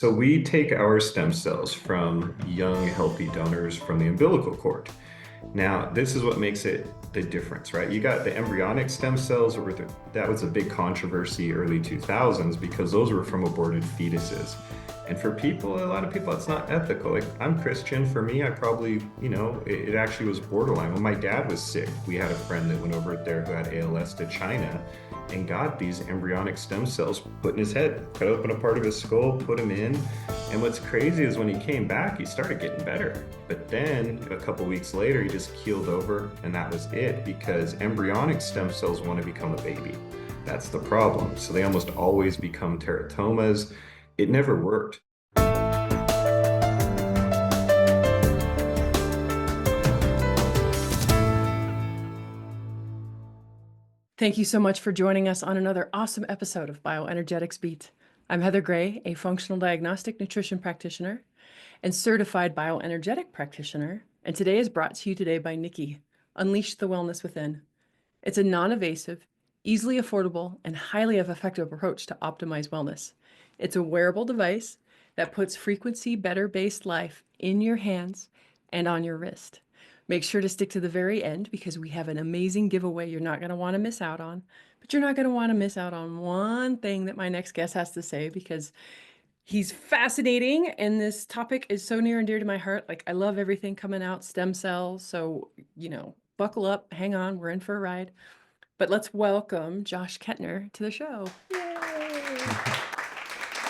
So we take our stem cells from young, healthy donors from the umbilical cord. Now, this is what makes it the difference, right? You got the embryonic stem cells, that was a big controversy early 2000s because those were from aborted fetuses. And for people, a lot of people, it's not ethical. Like, I'm Christian. For me, I probably, it actually was borderline. When my dad was sick, we had a friend that went over there who had ALS to China and got these embryonic stem cells put in his head, cut open a part of his skull, put him in. And what's crazy is when he came back, he started getting better. But then a couple weeks later, he just keeled over, and that was it because embryonic stem cells want to become a baby. That's the problem. So they almost always become teratomas. It never worked. Thank you so much for joining us on another awesome episode of Bioenergetics Beat. I'm Heather Gray, a functional diagnostic nutrition practitioner and certified bioenergetic practitioner, and today is brought to you today by Nikki, Unleash the Wellness Within. It's a non-invasive, easily affordable, and highly effective approach to optimize wellness. It's a wearable device that puts frequency better based life in your hands and on your wrist. Make sure to stick to the very end because we have an amazing giveaway you're not going to want to miss out on. But you're not going to want to miss out on one thing that my next guest has to say because he's fascinating and this topic is so near and dear to my heart. Like, I love everything coming out, stem cells. So, buckle up, hang on, we're in for a ride. But let's welcome Josh Ketner to the show. Yay!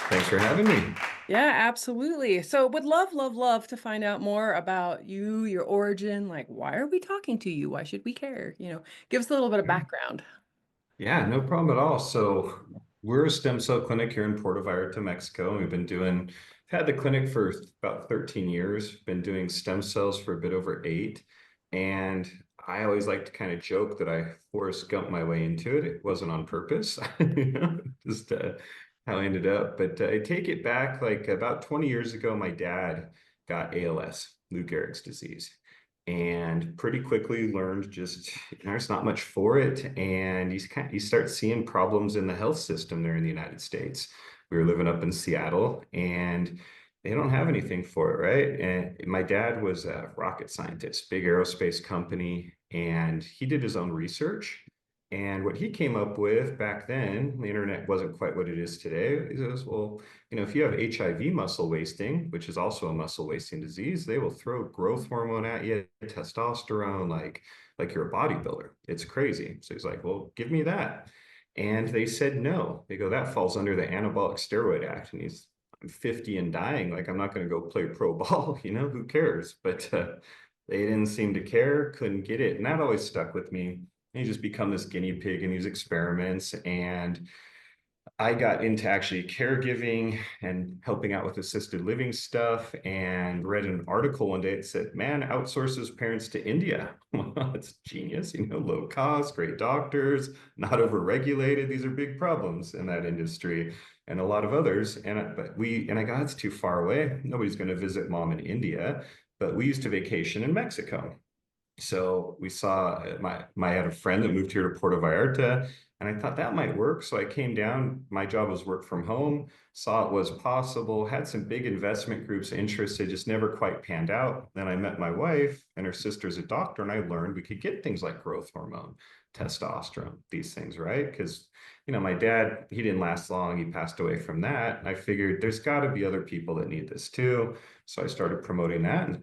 Thanks for having me. Yeah, absolutely. So would love to find out more about you, your origin. Like, why are we talking to you? Why should we care? Give us a little bit of background. Yeah, no problem at all. So we're a stem cell clinic here in Puerto Vallarta, Mexico. And had the clinic for about 13 years, been doing stem cells for a bit over 8. And I always like to kind of joke that I Forrest Gump my way into it. It wasn't on purpose, just how I ended up. But I take it back like about 20 years ago, my dad got ALS, Lou Gehrig's disease, and pretty quickly learned just there's not much for it. And you start seeing problems in the health system there in the United States. We were living up in Seattle, and they don't have anything for it, right? And my dad was a rocket scientist, big aerospace company, and he did his own research. And what he came up with back then, the internet wasn't quite what it is today. He says, well, if you have HIV muscle wasting, which is also a muscle wasting disease, they will throw growth hormone at you, testosterone, like you're a bodybuilder. It's crazy. So he's like, well, give me that. And they said no. They go, that falls under the Anabolic Steroid Act. And I'm 50 and dying. Like, I'm not going to go play pro ball, who cares? But they didn't seem to care, couldn't get it. And that always stuck with me. And you just become this guinea pig in these experiments. And I got into actually caregiving and helping out with assisted living stuff, and read an article one day that said, man outsources parents to India. Well, it's genius, low cost, great doctors, not overregulated. These are big problems in that industry and a lot of others. And I go, it's too far away. Nobody's going to visit mom in India, but we used to vacation in Mexico. So we saw I had a friend that moved here to Puerto Vallarta, and I thought that might work. So I came down. My job was work from home, saw it was possible, had some big investment groups interested, just never quite panned out. Then I met my wife, and her sister's a doctor, and I learned we could get things like growth hormone, testosterone, these things, right? Because, my dad, he didn't last long. He passed away from that. And I figured there's got to be other people that need this too. So I started promoting that, and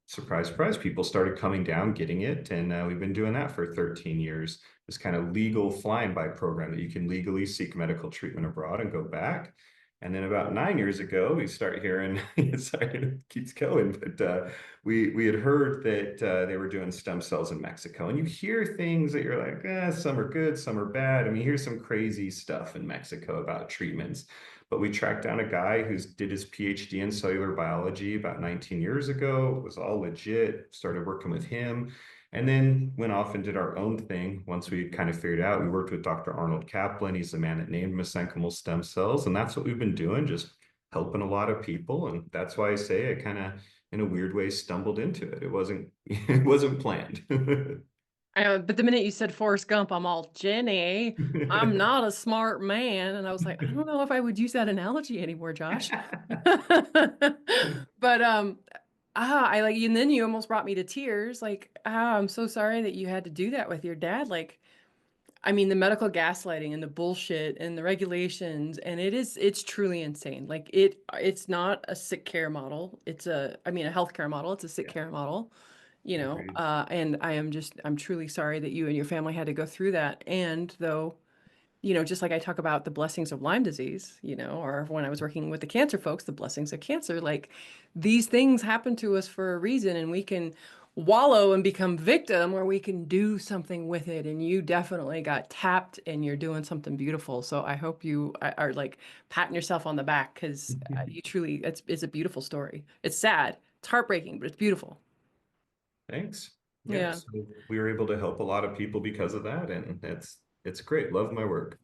surprise, surprise, people started coming down, getting it. And we've been doing that for 13 years, this kind of legal flying by program that you can legally seek medical treatment abroad and go back. And then about 9 years ago, we start hearing, sorry, it keeps going, but we had heard that they were doing stem cells in Mexico. And you hear things that you're like, some are good, some are bad. I mean, here's some crazy stuff in Mexico about treatments. But we tracked down a guy who did his PhD in cellular biology about 19 years ago. It was all legit, started working with him, and then went off and did our own thing. Once we kind of figured out, we worked with Dr. Arnold Kaplan. He's the man that named mesenchymal stem cells. And that's what we've been doing, just helping a lot of people. And that's why I say I kind of, in a weird way, stumbled into it. It wasn't, it wasn't planned. But the minute you said Forrest Gump, I'm all, Jenny, I'm not a smart man. And I was like, I don't know if I would use that analogy anymore, Josh. But I like, and then you almost brought me to tears. Like, I'm so sorry that you had to do that with your dad. Like, I mean, the medical gaslighting and the bullshit and the regulations, and it's truly insane. Like it's not a sick care model. I mean, a healthcare model. It's a sick Yeah, care model, you know. agreed. And I'm truly sorry that you and your family had to go through that. And though, just like I talk about the blessings of Lyme disease, or when I was working with the cancer folks, the blessings of cancer, like these things happen to us for a reason, and we can wallow and become victim, or we can do something with it. And you definitely got tapped and you're doing something beautiful. So I hope you are like patting yourself on the back, because you truly, it's a beautiful story. It's sad, it's heartbreaking, but it's beautiful. Thanks. Yeah, Yeah. so we were able to help a lot of people because of that, and it's great. Love my work.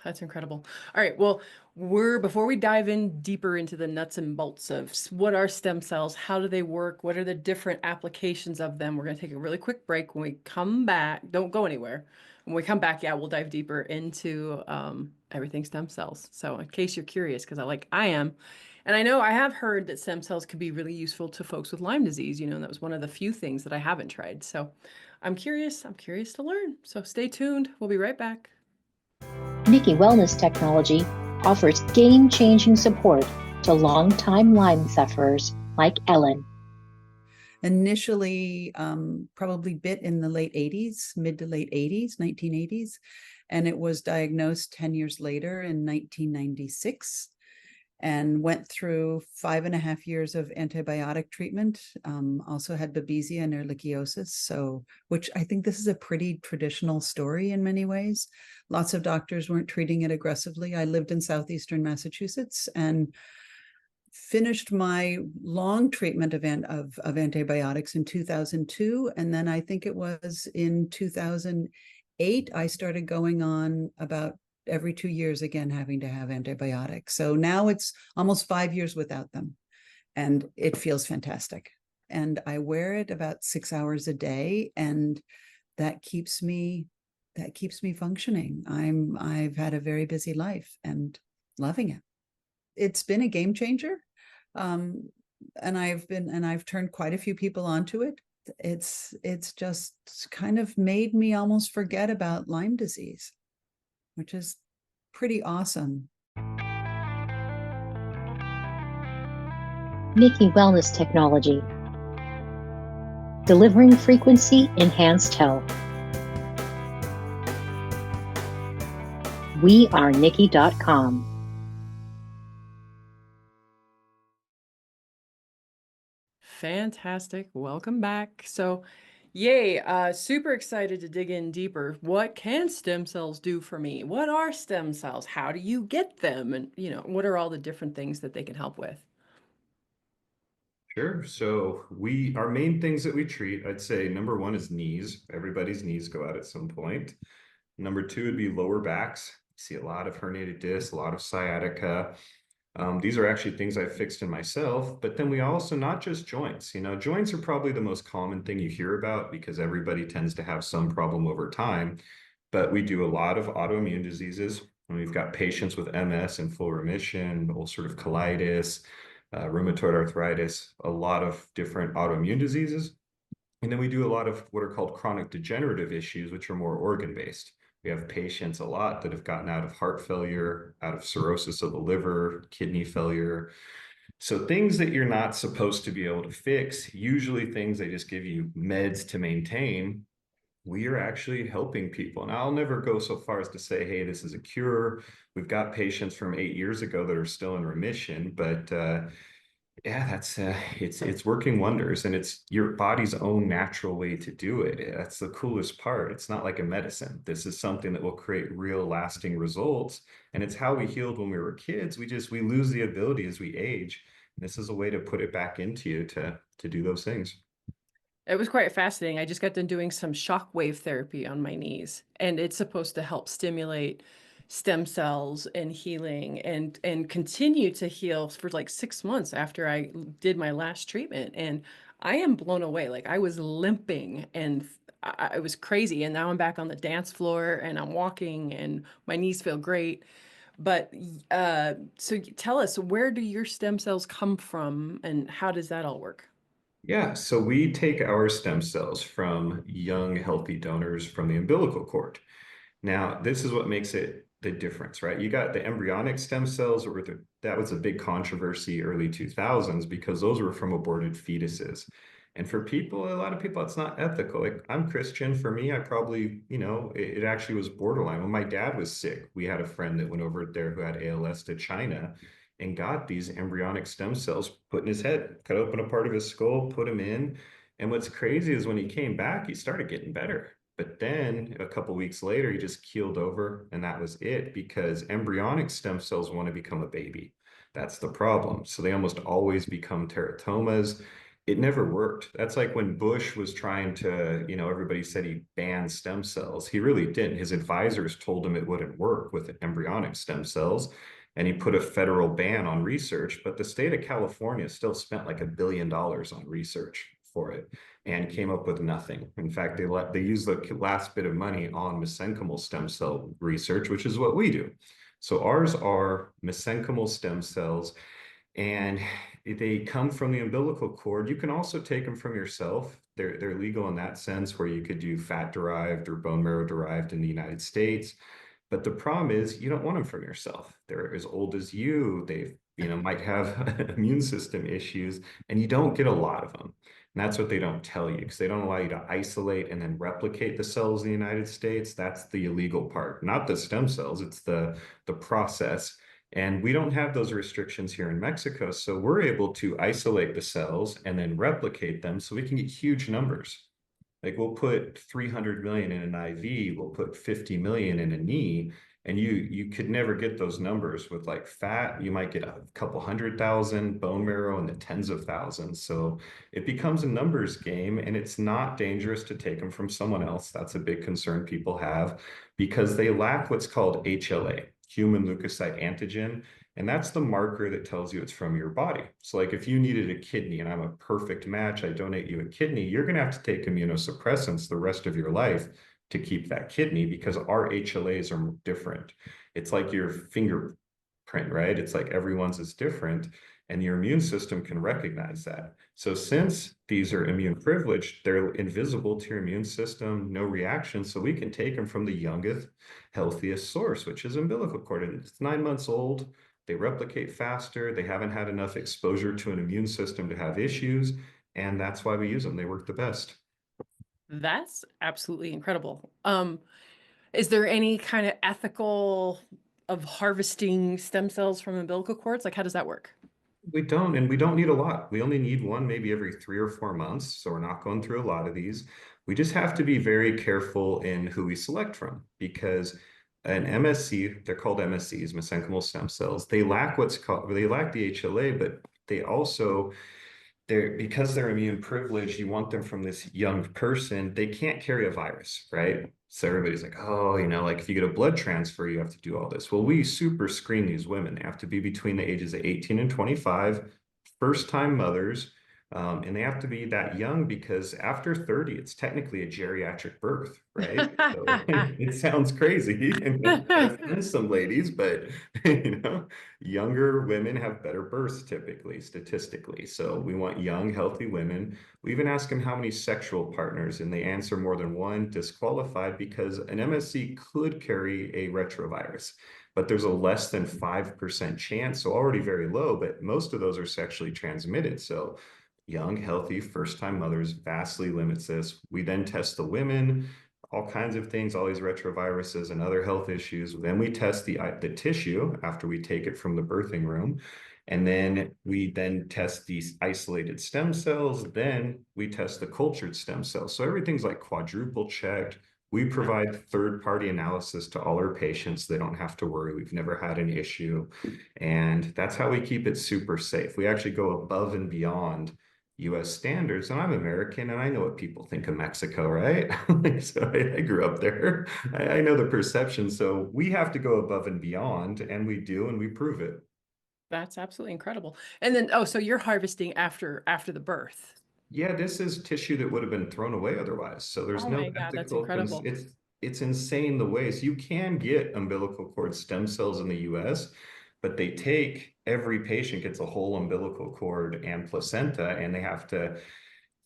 That's incredible. All right. Well, before we dive in deeper into the nuts and bolts of what are stem cells, how do they work, what are the different applications of them, we're going to take a really quick break. When we come back, don't go anywhere. When we come back, yeah, we'll dive deeper into everything stem cells. So, in case you're curious, because I am, and I know I have heard that stem cells could be really useful to folks with Lyme disease. And that was one of the few things that I haven't tried. So, I'm curious. I'm curious to learn. So, stay tuned. We'll be right back. Nikki Wellness Technology offers game-changing support to long-time Lyme sufferers like Ellen. Initially, probably bit in the late 80s, mid to late 80s, 1980s, and it was diagnosed 10 years later in 1996, and went through 5.5 years of antibiotic treatment. Also had Babesia and ehrlichiosis, which I think this is a pretty traditional story in many ways. Lots of doctors weren't treating it aggressively. I lived in southeastern Massachusetts and finished my long treatment of antibiotics in 2002. And then I think it was in 2008, I started going on about every 2 years again, having to have antibiotics. So now it's almost 5 years without them. And it feels fantastic. And I wear it about 6 hours a day. And that keeps me functioning. I've had a very busy life and loving it. It's been a game changer. And I've turned quite a few people onto it. It's just kind of made me almost forget about Lyme disease, which is pretty awesome. Nikki Wellness Technology, delivering frequency enhanced health. We are Nikki.com. Fantastic. Welcome back. So, yay, super excited to dig in deeper. What can stem cells do for me? What are stem cells? How do you get them? And, what are all the different things that they can help with? Sure. So our main things that we treat, I'd say number one is knees. Everybody's knees go out at some point. Number two would be lower backs. You see a lot of herniated discs, a lot of sciatica. These are actually things I've fixed in myself, but then we also, not just joints, joints are probably the most common thing you hear about because everybody tends to have some problem over time, but we do a lot of autoimmune diseases. And we've got patients with MS in full remission, ulcerative colitis, rheumatoid arthritis, a lot of different autoimmune diseases. And then we do a lot of what are called chronic degenerative issues, which are more organ-based. We have patients a lot that have gotten out of heart failure, out of cirrhosis of the liver, kidney failure. So things that you're not supposed to be able to fix, usually things they just give you meds to maintain, we are actually helping people. And I'll never go so far as to say, hey, this is a cure. We've got patients from 8 years ago that are still in remission, but yeah, that's it's working wonders, and it's your body's own natural way to do it. That's the coolest part. It's not like a medicine. This is something that will create real lasting results, and it's how we healed when we were kids. We lose the ability as we age. This is a way to put it back into you to do those things. It was quite fascinating. I just got done doing some shockwave therapy on my knees, and it's supposed to help stimulate stem cells and healing and continue to heal for like 6 months after I did my last treatment. And I am blown away. Like I was limping and it was crazy. And now I'm back on the dance floor and I'm walking and my knees feel great. But so tell us, where do your stem cells come from and how does that all work? Yeah, so we take our stem cells from young, healthy donors from the umbilical cord. Now, this is what makes it the difference, right? You got the embryonic stem cells, that was a big controversy early 2000s because those were from aborted fetuses. And for people, a lot of people, it's not ethical. Like, I'm Christian. For me, I probably, it actually was borderline. When my dad was sick, we had a friend that went over there who had ALS to China and got these embryonic stem cells put in his head, cut open a part of his skull, put them in. And what's crazy is when he came back, he started getting better. But then a couple weeks later, he just keeled over, and that was it because embryonic stem cells want to become a baby. That's the problem. So they almost always become teratomas. It never worked. That's like when Bush was trying to, everybody said he banned stem cells. He really didn't. His advisors told him it wouldn't work with embryonic stem cells, and he put a federal ban on research. But the state of California still spent like $1 billion on research for it and came up with nothing. In fact, they used the last bit of money on mesenchymal stem cell research, which is what we do. So ours are mesenchymal stem cells, and they come from the umbilical cord. You can also take them from yourself. They're legal in that sense, where you could do fat derived or bone marrow derived in the United States. But the problem is you don't want them from yourself. They're as old as you. They, might have immune system issues, and you don't get a lot of them. And that's what they don't tell you, because they don't allow you to isolate and then replicate the cells in the United States. That's the illegal part, not the stem cells. It's the process. And we don't have those restrictions here in Mexico. So we're able to isolate the cells and then replicate them so we can get huge numbers. Like we'll put 300 million in an IV, we'll put 50 million in a knee, and you could never get those numbers with like fat. You might get a couple 100,000, bone marrow in the tens of thousands. So it becomes a numbers game, and it's not dangerous to take them from someone else. That's a big concern people have because they lack what's called HLA, human leukocyte antigen. And that's the marker that tells you it's from your body. So like if you needed a kidney and I'm a perfect match, I donate you a kidney, you're going to have to take immunosuppressants the rest of your life to keep that kidney because our HLAs are different. It's like your fingerprint, right? It's like everyone's is different, and your immune system can recognize that. So since these are immune privileged, they're invisible to your immune system, no reaction. So we can take them from the youngest, healthiest source, which is umbilical cord. And it's 9 months old. They replicate faster. They haven't had enough exposure to an immune system to have issues. And that's why we use them. They work the best. That's absolutely incredible. Is there any kind of ethical of harvesting stem cells from umbilical cords? Like, how does that work? We don't, and we don't need a lot. We only need one maybe every 3 or 4 months. So we're not going through a lot of these. We just have to be very careful in who we select from because an MSC, they're called MSCs, mesenchymal stem cells. They lack they lack the HLA, but they also, because they're immune privileged, you want them from this young person. They can't carry a virus, right? So everybody's like, oh, like if you get a blood transfer, you have to do all this. Well, we super screen these women. They have to be between the ages of 18 and 25, first-time mothers, and they have to be that young because after 30, it's technically a geriatric birth, right? So it sounds crazy, and no offense, some ladies, but younger women have better births typically, statistically. So we want young, healthy women. We even ask them how many sexual partners, and they answer more than one, disqualified because an MSC could carry a retrovirus, but there's a less than 5% chance, so already very low, but most of those are sexually transmitted. So young, healthy, first-time mothers vastly limits this. We then test the women, all kinds of things, all these retroviruses and other health issues. Then we test the tissue after we take it from the birthing room. And then we test these isolated stem cells. Then we test the cultured stem cells. So everything's like quadruple checked. We provide third-party analysis to all our patients. They don't have to worry. We've never had an issue. And that's how we keep it super safe. We actually go above and beyond US standards, and I'm American and I know what people think of Mexico, right? So I grew up there. I know the perception. So we have to go above and beyond, and we do, and we prove it. That's absolutely incredible. And then, so you're harvesting after the birth. Yeah, this is tissue that would have been thrown away otherwise. So there's Oh no my God, that's ethical incredible. it's insane the ways you can get umbilical cord stem cells in the US, but they take every patient gets a whole umbilical cord and placenta, and they have to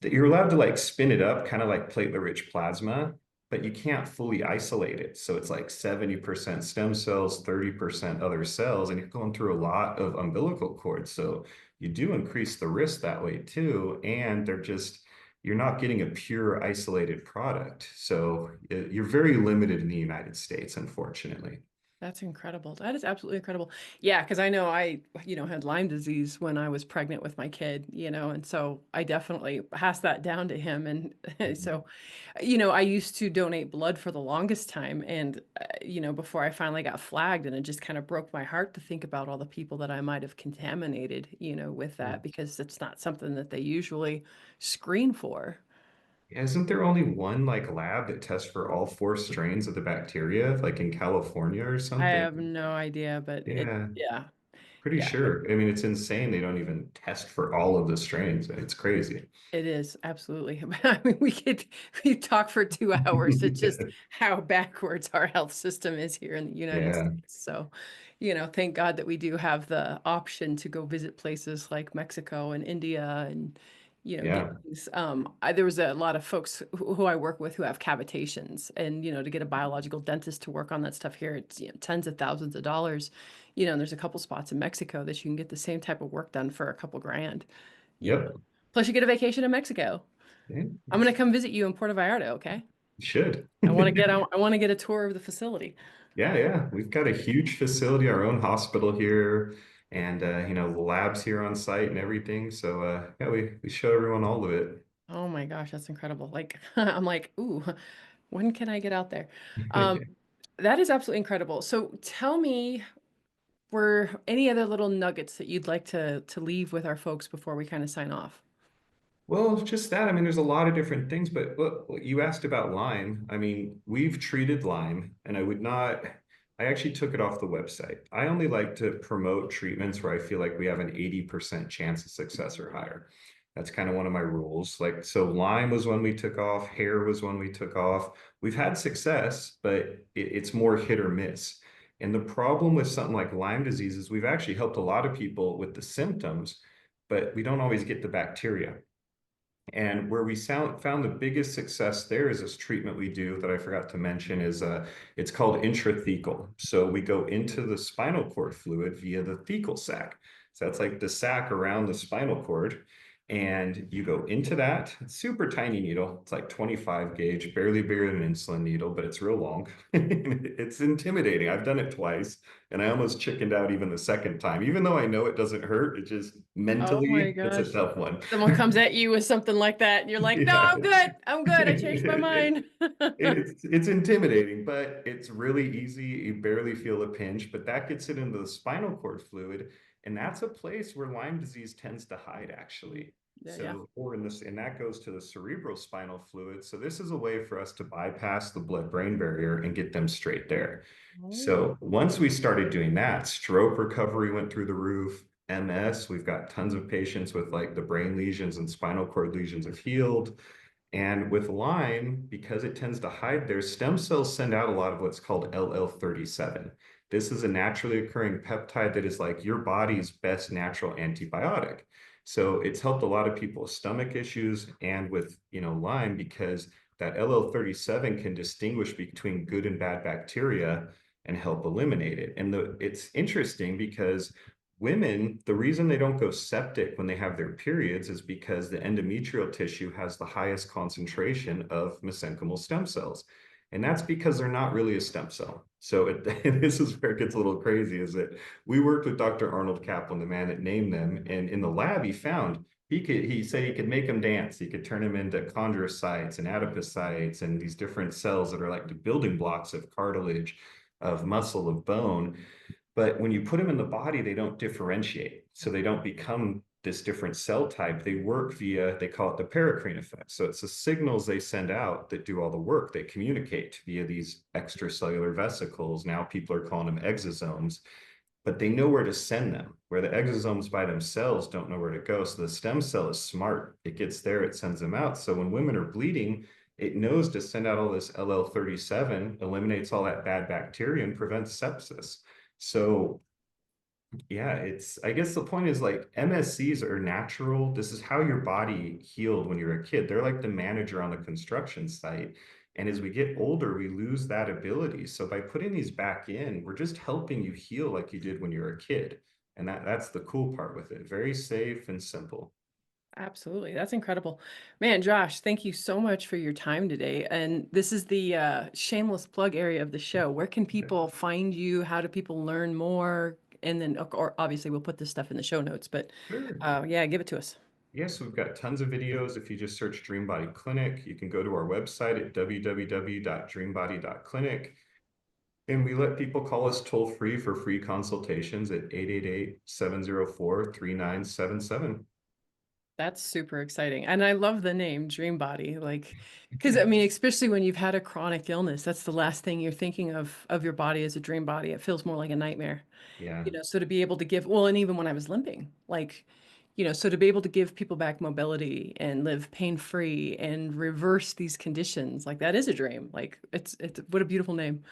you're allowed to like spin it up, kind of like platelet-rich plasma, but you can't fully isolate it. So it's like 70% stem cells, 30% other cells, and you're going through a lot of umbilical cords. So you do increase the risk that way too. And you're not getting a pure isolated product. So you're very limited in the United States, unfortunately. That's incredible. That is absolutely incredible. Yeah, because I know I, had Lyme disease when I was pregnant with my kid, and so I definitely passed that down to him. And so, I used to donate blood for the longest time. And, before I finally got flagged, and it just kind of broke my heart to think about all the people that I might have contaminated, with that, because it's not something that they usually screen for. Isn't there only one like lab that tests for all four strains of the bacteria, like in California or I something? have no idea, but Yeah, yeah, pretty yeah. sure. I mean, it's insane. They don't even test for all of the strains. It's crazy. It is absolutely. I mean, we talk for 2 hours. It's just how backwards our health system is here in the United Yeah, States. So, thank God that we do have the option to go visit places like Mexico and India and, get yeah, things. There was a lot of folks who I work with who have cavitations, and, to get a biological dentist to work on that stuff here, it's, tens of thousands of dollars, and there's a couple spots in Mexico that you can get the same type of work done for a couple grand. you know. yep. Plus, you get a vacation in Mexico. Yeah, I'm gonna come visit you in Puerto Vallarta, okay? should. I want to get a tour of the facility. Yeah, yeah. We've got a huge facility, our own hospital here, and the labs here on site and everything. So yeah, we show everyone all of it. Oh my gosh, that's incredible. Like I'm like, ooh, when can I get out there? Um, that is absolutely incredible. So tell me, were any other little nuggets that you'd like to leave with our folks before we kind of sign off? Well, just that. I mean, there's a lot of different things, but look, you asked about Lyme. I mean, we've treated Lyme, and I actually took it off the website. I only like to promote treatments where I feel like we have an 80% chance of success or higher. That's kind of one of my rules. Like, so Lyme was one we took off, hair was one we took off. We've had success, but it's more hit or miss. And the problem with something like Lyme disease is we've actually helped a lot of people with the symptoms, but we don't always get the bacteria. And where we found the biggest success there is this treatment we do that I forgot to mention is it's called intrathecal. So we go into the spinal cord fluid via the thecal sac. So that's like the sac around the spinal cord. And you go into that super tiny needle. It's like 25 gauge, barely bigger than an insulin needle, but it's real long. It's intimidating. I've done it twice and I almost chickened out even the second time. Even though I know it doesn't hurt, it just Oh my mentally, it's a gosh. tough one. Someone comes at you with something like that, and you're like, no, Yeah. I'm good. I'm good. I changed my mind. It's intimidating, but it's really easy. You barely feel a pinch, but that gets it into the spinal cord fluid, and that's a place where Lyme disease tends to hide, actually. Yeah, yeah. And that goes to the cerebral spinal fluid. So this is a way for us to bypass the blood-brain barrier and get them straight there. Oh, So once we started doing that, stroke recovery went through the roof. MS, we've got tons of patients with like the brain lesions and spinal cord lesions have healed. And with Lyme, because it tends to hide there, stem cells send out a lot of what's called LL37. This is a naturally occurring peptide that is like your body's best natural antibiotic. So it's helped a lot of people with stomach issues and with, Lyme, because that LL37 can distinguish between good and bad bacteria and help eliminate it. And it's interesting because women, the reason they don't go septic when they have their periods is because the endometrial tissue has the highest concentration of mesenchymal stem cells. And that's because they're not really a stem cell. So this is where it gets a little crazy, is that we worked with Dr. Arnold Kaplan, the man that named them. And in the lab, he said he could make them dance. He could turn them into chondrocytes and adipocytes and these different cells that are like the building blocks of cartilage, of muscle, of bone. But when you put them in the body, they don't differentiate. So they don't become this different cell type. They work via, they call it the paracrine effect. So it's the signals they send out that do all the work. They communicate via these extracellular vesicles. Now people are calling them exosomes. but they know where to send them, where the exosomes by themselves don't know where to go. So the stem cell is smart. It gets there, it sends them out. So when women are bleeding, it knows to send out all this LL37, eliminates all that bad bacteria and prevents sepsis. So yeah, I guess the point is like MSCs are natural. This is how your body healed when you're a kid. They're like the manager on the construction site. And as we get older, we lose that ability. So by putting these back in, we're just helping you heal like you did when you were a kid. And that's the cool part with it. Very safe and simple. Absolutely. That's incredible. Man, Josh, thank you so much for your time today. And this is the shameless plug area of the show. Where can people find you? How do people learn more? And then, or obviously, we'll put this stuff in the show notes, but Sure. yeah, give it to us. Yes, we've got tons of videos. If you just search Dream Body Clinic, you can go to our website at www.dreambody.clinic. And we let people call us toll free for free consultations at 888-704-3977. That's super exciting. And I love the name Dream Body, like, because I mean, especially when you've had a chronic illness, that's the last thing you're thinking of your body as a dream body. It feels more like a nightmare, Yeah. so to be able to give, well, and even when I was limping, like, so to be able to give people back mobility and live pain-free and reverse these conditions, like that is a dream. Like it's what a beautiful name.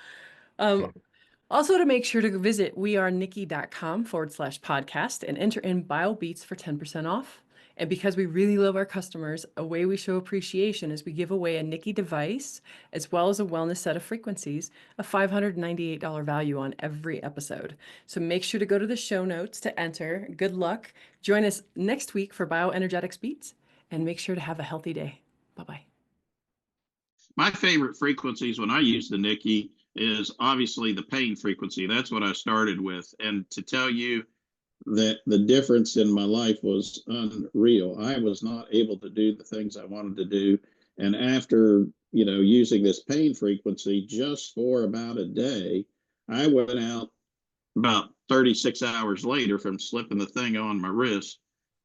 Also, to make sure to visit wearenikki.com/podcast and enter in BioBeats for 10% off. And because we really love our customers, a way we show appreciation is we give away a Nikki device as well as a wellness set of frequencies, a $598 value on every episode. So make sure to go to the show notes to enter. Good luck. Join us next week for Bioenergetics Beats, and make sure to have a healthy day. Bye-bye. My favorite frequencies when I use the Nikki is obviously the pain frequency. That's what I started with. And to tell you that the difference in my life was unreal. I was not able to do the things I wanted to do. And after, using this pain frequency just for about a day, I went out about 36 hours later from slipping the thing on my wrist.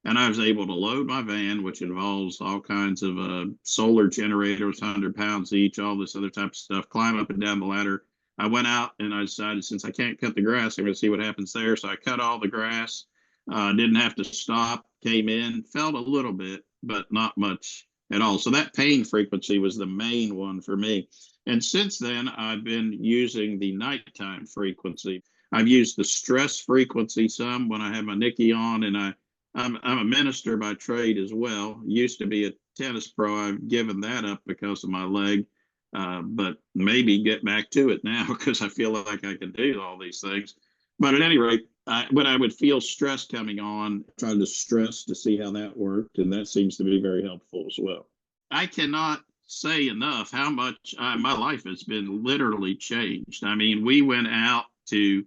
And I was able to load my van, which involves all kinds of solar generators, 100 pounds each, all this other type of stuff, climb up and down the ladder. I went out and I decided, since I can't cut the grass, I'm going to see what happens there. So I cut all the grass, didn't have to stop, came in, felt a little bit, but not much at all. So that pain frequency was the main one for me. And since then, I've been using the nighttime frequency. I've used the stress frequency some when I have my Nikki on, and I'm a minister by trade as well. Used to be a tennis pro. I've given that up because of my leg, but maybe get back to it now because I feel like I can do all these things. But at any rate, when I would feel stress coming on, trying to stress to see how that worked, and that seems to be very helpful as well. I cannot say enough how much my life has been literally changed. I mean, we went out to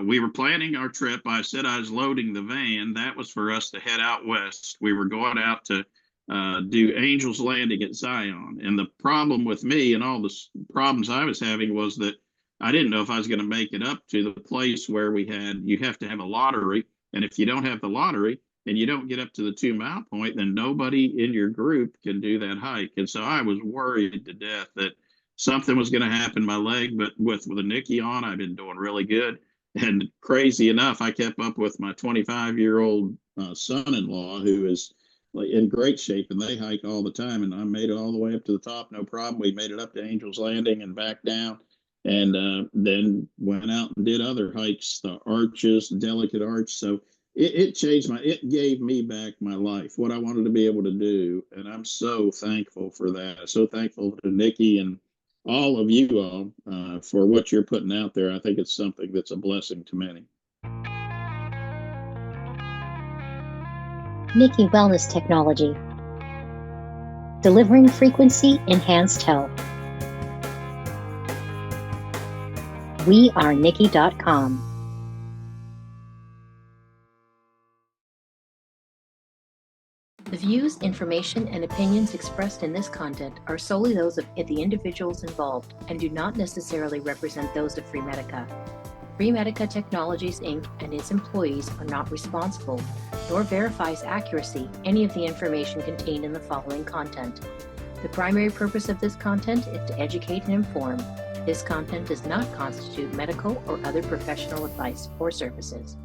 we were planning our trip. I said I was loading the van. That was for us to head out west. We were going out to do Angel's Landing at Zion. And the problem with me and all the problems I was having was that I didn't know if I was going to make it up to the place where you have to have a lottery. And if you don't have the lottery and you don't get up to the 2-mile point, then nobody in your group can do that hike. And so I was worried to death that something was going to happen to my leg. But with the Nikki on, I've been doing really good. And crazy enough, I kept up with my 25-year-old son-in-law, who is in great shape, and they hike all the time. And I made it all the way up to the top, no problem. We made it up to Angel's Landing and back down, and then went out and did other hikes, the arches, the Delicate Arch. So it gave me back my life, what I wanted to be able to do. And I'm so thankful for that. So thankful to Nikki and all of you all for what you're putting out there. I think it's something that's a blessing to many. Nikki Wellness Technology. Delivering frequency enhanced health. wearenikki.com. The views, information, and opinions expressed in this content are solely those of the individuals involved and do not necessarily represent those of FreeMedica. FreeMedica Technologies, Inc. and its employees are not responsible, nor verifies accuracy any of the information contained in the following content. The primary purpose of this content is to educate and inform. This content does not constitute medical or other professional advice or services.